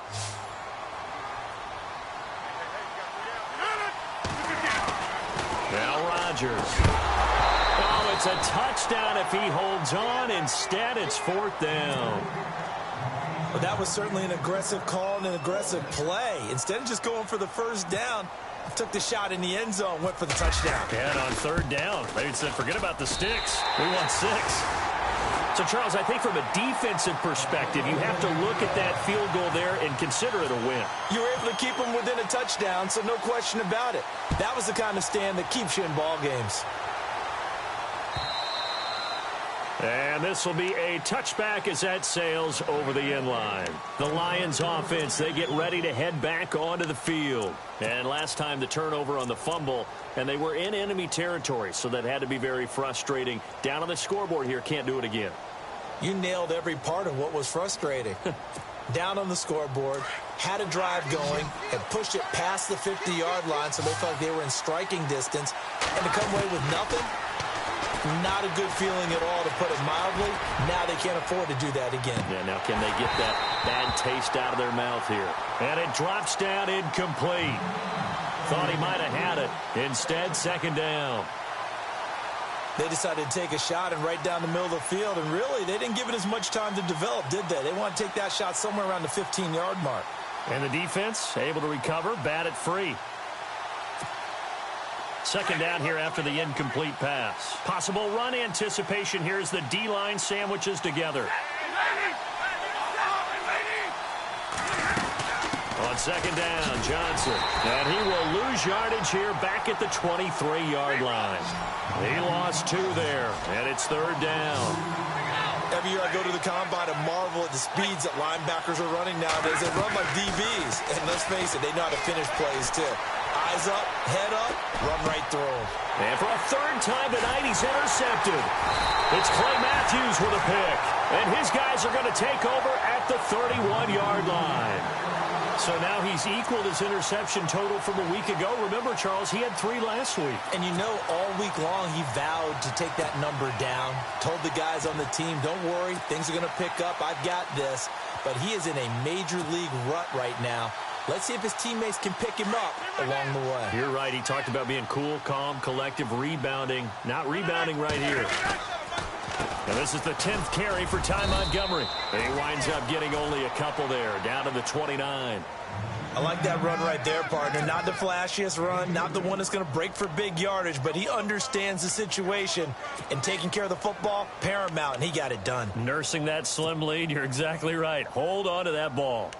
Rodgers. Oh, it's a touchdown if he holds on. Instead, it's 4th down. Well, that was certainly an aggressive call and an aggressive play. Instead of just going for the first down, took the shot in the end zone, went for the touchdown. And on 3rd down, they said, forget about the sticks. We want 6. So, Charles, I think from a defensive perspective, you have to look at that field goal there and consider it a win. You were able to keep them within a touchdown, so no question about it. That was the kind of stand that keeps you in ball games. And this will be a touchback as that sails over the end line. The Lions offense, they get ready to head back onto the field. And last time the turnover on the fumble, and they were in enemy territory, so that had to be very frustrating. Down on the scoreboard here, can't do it again. You nailed every part of what was frustrating. Down on the scoreboard, had a drive going, and pushed it past the 50-yard line so they felt like they were in striking distance, and to come away with nothing? Not a good feeling at all, to put it mildly. Now they can't afford to do that again. Yeah, now can they get that bad taste out of their mouth here? And it drops down incomplete. Thought he might have had it. Instead, 2nd down. They decided to take a shot and right down the middle of the field, and really, they didn't give it as much time to develop, did they? They want to take that shot somewhere around the 15-yard mark. And the defense able to recover, bat it free. 2nd down here after the incomplete pass. Possible run anticipation here as the D-line sandwiches together. On 2nd down, Johnson. And he will lose yardage here back at the 23-yard line. He lost 2 there, and it's 3rd down. Every year I go to the combine and marvel at the speeds that linebackers are running nowadays. They run like DBs. And let's face it, they know how to finish plays too. Eyes up, head up, run right through them. And for a 3rd time tonight, he's intercepted. It's Clay Matthews with a pick. And his guys are going to take over at the 31-yard line. So now he's equaled his interception total from a week ago. Remember, Charles, he had 3 last week. And you know, all week long he vowed to take that number down. Told the guys on the team, don't worry, things are going to pick up. I've got this. But he is in a major league rut right now. Let's see if his teammates can pick him up along the way. You're right. He talked about being cool, calm, collective, rebounding. Not rebounding right here. And this is the 10th carry for Ty Montgomery. He winds up getting only a couple there, down to the 29. I like that run right there, partner. Not the flashiest run, not the one that's going to break for big yardage, but he understands the situation, and taking care of the football, paramount, and he got it done. Nursing that slim lead, you're exactly right. Hold on to that ball.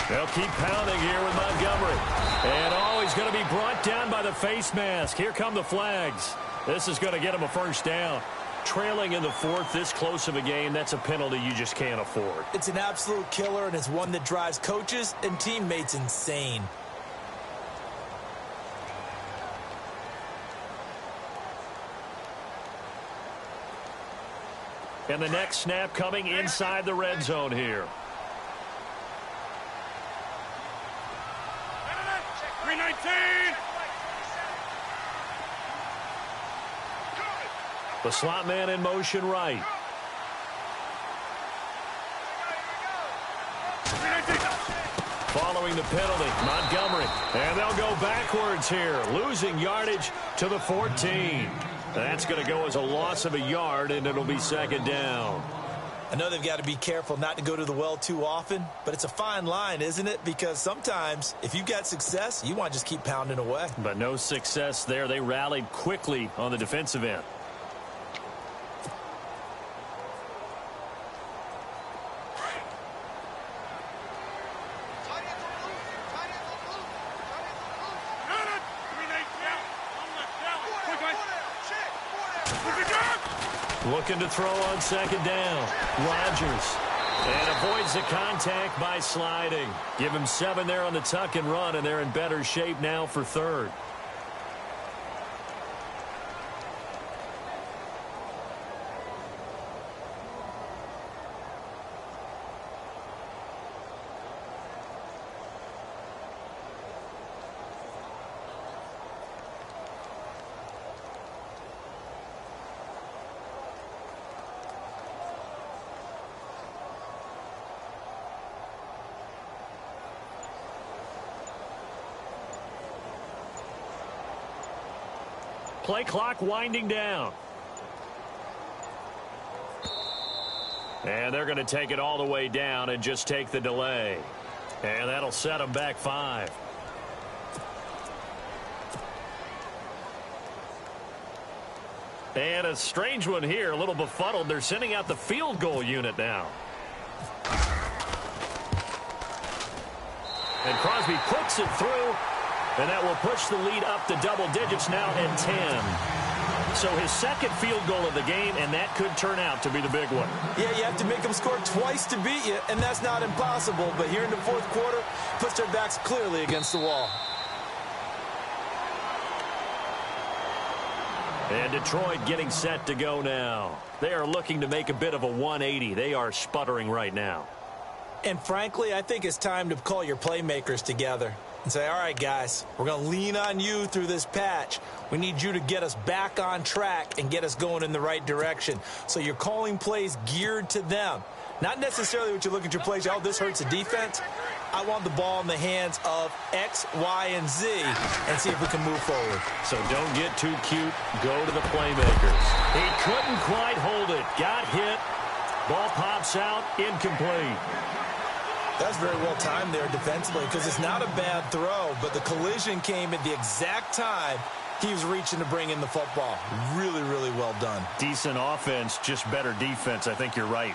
They'll keep pounding here with Montgomery. And he's going to be brought down by the face mask. Here come the flags. This is going to get him a 1st down. Trailing in the 4th, this close of a game, that's a penalty you just can't afford. It's an absolute killer, and it's one that drives coaches and teammates insane. And the next snap coming inside the red zone here. The slot man in motion right. Following the penalty, Montgomery. And they'll go backwards here, losing yardage to the 14. That's going to go as a loss of a yard, and it'll be 2nd down. I know they've got to be careful not to go to the well too often, but it's a fine line, isn't it? Because sometimes, if you've got success, you want to just keep pounding away. But no success there. They rallied quickly on the defensive end. Looking to throw on 2nd down. Rodgers. And avoids the contact by sliding. Give him 7 there on the tuck and run, and they're in better shape now for 3rd. play clock winding down. And they're going to take it all the way down and just take the delay. And that'll set them back 5. And a strange one here, a little befuddled. They're sending out the field goal unit now. And Crosby puts it through, and that will push the lead up to double digits now at 10. So his second field goal of the game, and that could turn out to be the big one. Yeah, you have to make them score twice to beat you, and that's not impossible. But here in the fourth quarter, puts their backs clearly against the wall. And Detroit getting set to go now. They are looking to make a bit of a 180. They are sputtering right now. And frankly, I think it's time to call your playmakers together and say, all right, guys, we're going to lean on you through this patch. We need you to get us back on track and get us going in the right direction. So you're calling plays geared to them. Not necessarily what you look at your plays, oh, this hurts the defense. I want the ball in the hands of X, Y, and Z and see if we can move forward. So don't get too cute. Go to the playmakers. He couldn't quite hold it. Got hit. Ball pops out. Incomplete. That's very well timed there defensively because it's not a bad throw, but the collision came at the exact time he was reaching to bring in the football. Really, really well done. Decent offense, just better defense. I think you're right.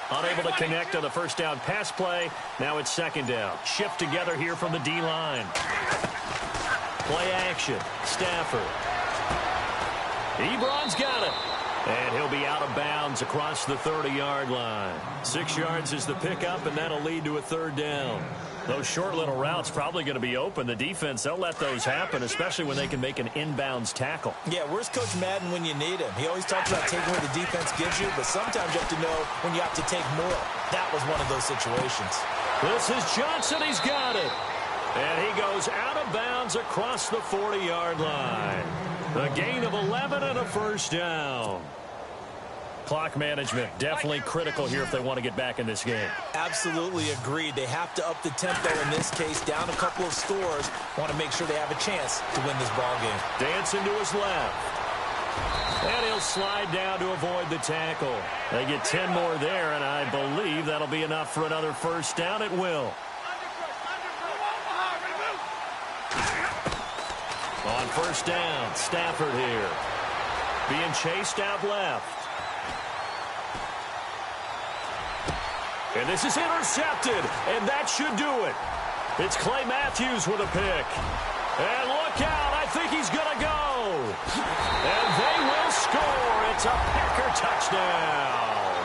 Unable to connect on the first down pass play. Now it's second down. Shift together here from the D-line. Play action. Stafford. Ebron's got it. And he'll be out of bounds across the 30-yard line. 6 yards is the pickup, and that'll lead to a third down. Those short little routes probably going to be open. The defense, they'll let those happen, especially when they can make an inbounds tackle. Yeah, where's Coach Madden when you need him? He always talks about taking what the defense gives you, but sometimes you have to know when you have to take more. That was one of those situations. This is Johnson. He's got it. And he goes out of bounds across the 40-yard line. A gain of 11 and a first down. Clock management definitely critical here if they want to get back in this game. Absolutely agreed. They have to up the tempo in this case, down a couple of scores. Want to make sure they have a chance to win this ball game. Dancing to his left. And he'll slide down to avoid the tackle. They get 10 more there, and I believe that'll be enough for another first down. It will. On first down, Stafford here. Being chased out left. And this is intercepted, and that should do it. It's Clay Matthews with a pick. And look out, I think he's going to go. And they will score. It's a Packer touchdown.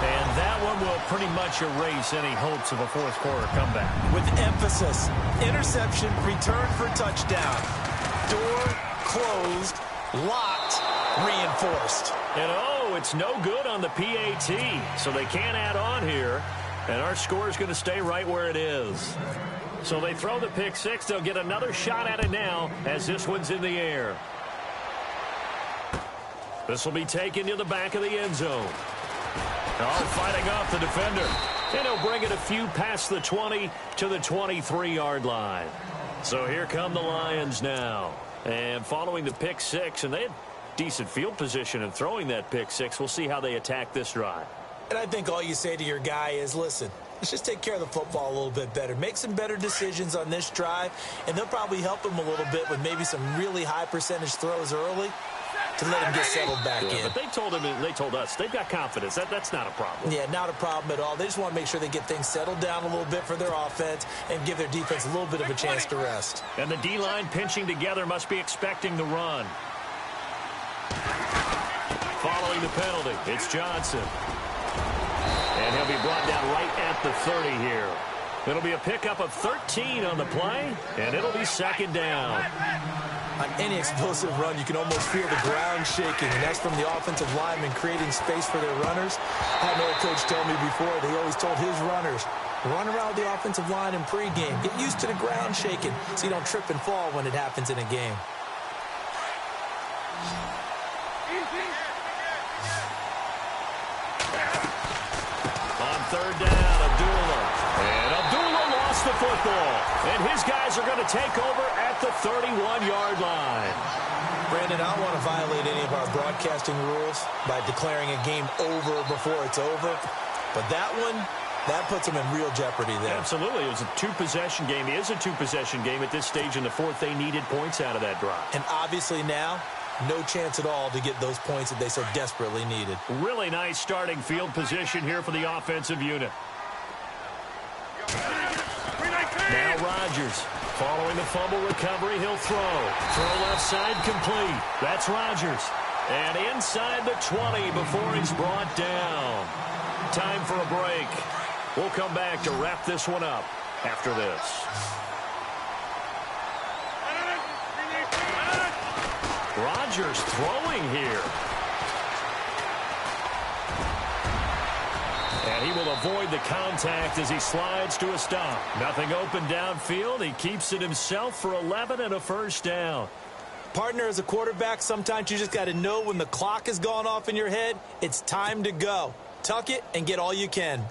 And that one will pretty much erase any hopes of a fourth quarter comeback. With emphasis, interception, return for touchdown. Door closed, locked, reinforced. And it's no good on the PAT, so they can't add on here. And our score is going to stay right where it is. So they throw the pick six. They'll get another shot at it now as this one's in the air. This will be taken to the back of the end zone. Oh, fighting off the defender. And he'll bring it a few past the 20 to the 23-yard line. So here come the Lions now. And following the pick six, and they had decent field position in throwing that pick six. We'll see how they attack this drive. And I think all you say to your guy is, listen, let's just take care of the football a little bit better. Make some better decisions on this drive, and they'll probably help him a little bit with maybe some really high percentage throws early to let him get settled back in. But they told us, they've got confidence. That's not a problem. Yeah, not a problem at all. They just want to make sure they get things settled down a little bit for their offense and give their defense a little bit of a chance to rest. And the D-line pinching together must be expecting the run. Following the penalty, it's Johnson. And he'll be brought down right at the 30 here. It'll be a pickup of 13 on the play, and it'll be second down. On any explosive run, you can almost feel the ground shaking, and that's from the offensive linemen creating space for their runners. I had an old coach tell me before, they always told his runners, run around the offensive line in pregame. Get used to the ground shaking so you don't trip and fall when it happens in a game. On third down, Abdullah. And Abdullah lost the football. And his guys are going to take over at the 31-yard line. Brandon, I don't want to violate any of our broadcasting rules by declaring a game over before it's over. But that one, that puts them in real jeopardy there. Absolutely. It was a two-possession game. It is a two-possession game at this stage in the fourth. They needed points out of that drive. And obviously now, no chance at all to get those points that they so desperately needed. Really nice starting field position here for the offensive unit. Now Rodgers. Following the fumble recovery, he'll throw. Throw left side complete. That's Rodgers. And inside the 20 before he's brought down. Time for a break. We'll come back to wrap this one up after this. Rodgers throwing here. And he will avoid the contact as he slides to a stop. Nothing open downfield. He keeps it himself for 11 and a first down. Partner, as a quarterback, sometimes you just got to know when the clock has gone off in your head, it's time to go. Tuck it and get all you can.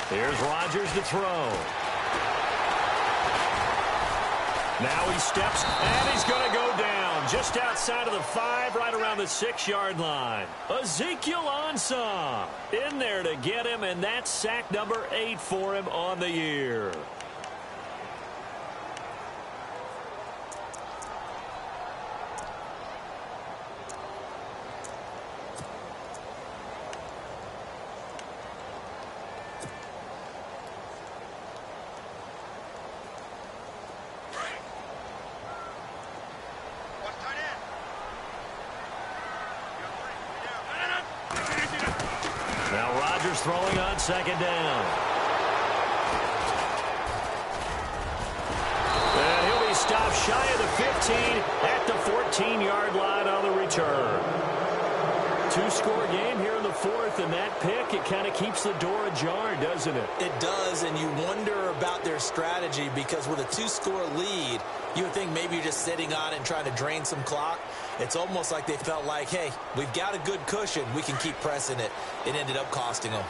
Here's Rodgers to throw. Now he steps, and he's going to go down just outside of the 5, right around the 6-yard line. Ezekiel Ansah in there to get him, and that's sack number 8 for him on the year. Throwing on second down. And he'll be stopped shy of the 15 at the 14-yard line on the return. Two-score game here in the fourth, and that pick, it kind of keeps the door ajar, doesn't it? It does, and you wonder about their strategy because with a two-score lead, you would think maybe you're just sitting on it and trying to drain some clock. It's almost like they felt like, hey, we've got a good cushion. We can keep pressing it. It ended up costing them.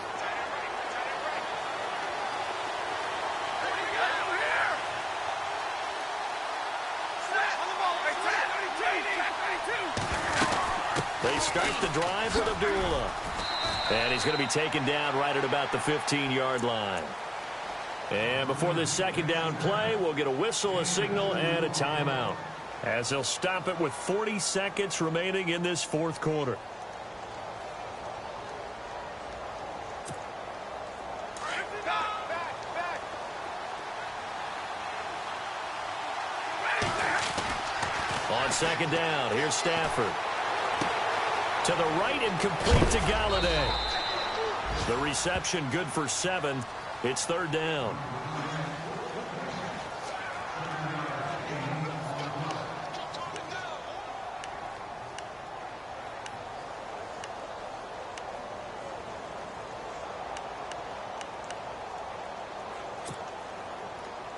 They start the drive with Abdullah. And he's going to be taken down right at about the 15-yard line. And before this second down play, we'll get a whistle, a signal, and a timeout, as they'll stop it with 40 seconds remaining in this fourth quarter. On second down, here's Stafford. To the right and complete to Galladay. The reception good for 7. It's third down.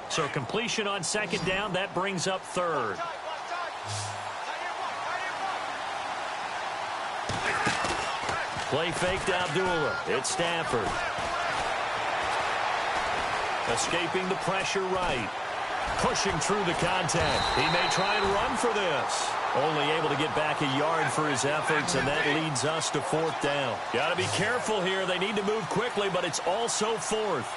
So completion on second down, that brings up third. Play fake to Abdullah. It's Stafford. Escaping the pressure right. Pushing through the contact. He may try and run for this. Only able to get back a yard for his efforts, and that leads us to fourth down. Got to be careful here. They need to move quickly, but it's also fourth.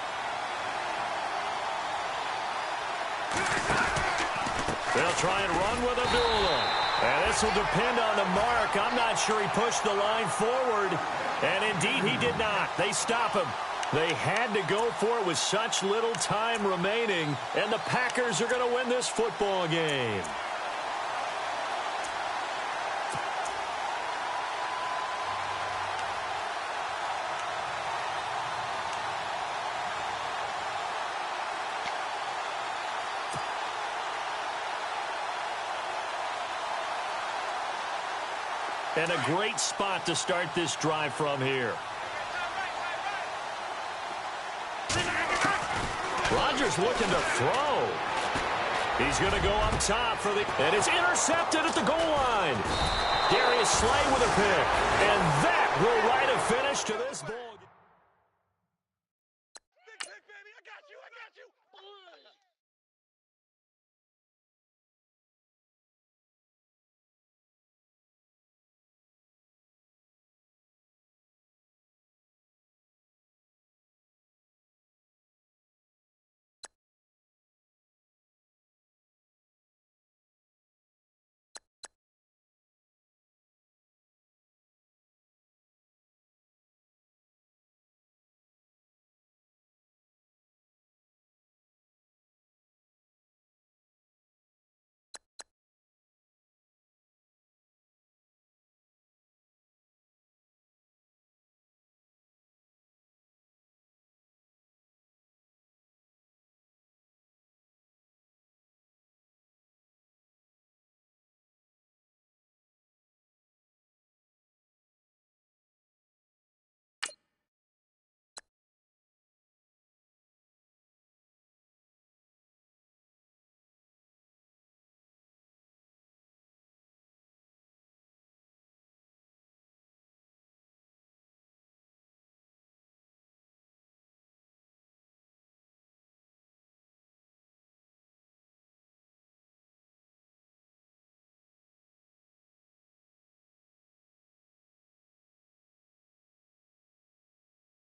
They'll try and run with Abdullah. And this will depend on the mark. I'm not sure he pushed the line forward. And indeed, he did not. They stop him. They had to go for it with such little time remaining. And the Packers are going to win this football game. And a great spot to start this drive from here. Rodgers looking to throw. He's going to go up top for the... And it's intercepted at the goal line. Darius Slay with a pick. And that will write a finish to this ball.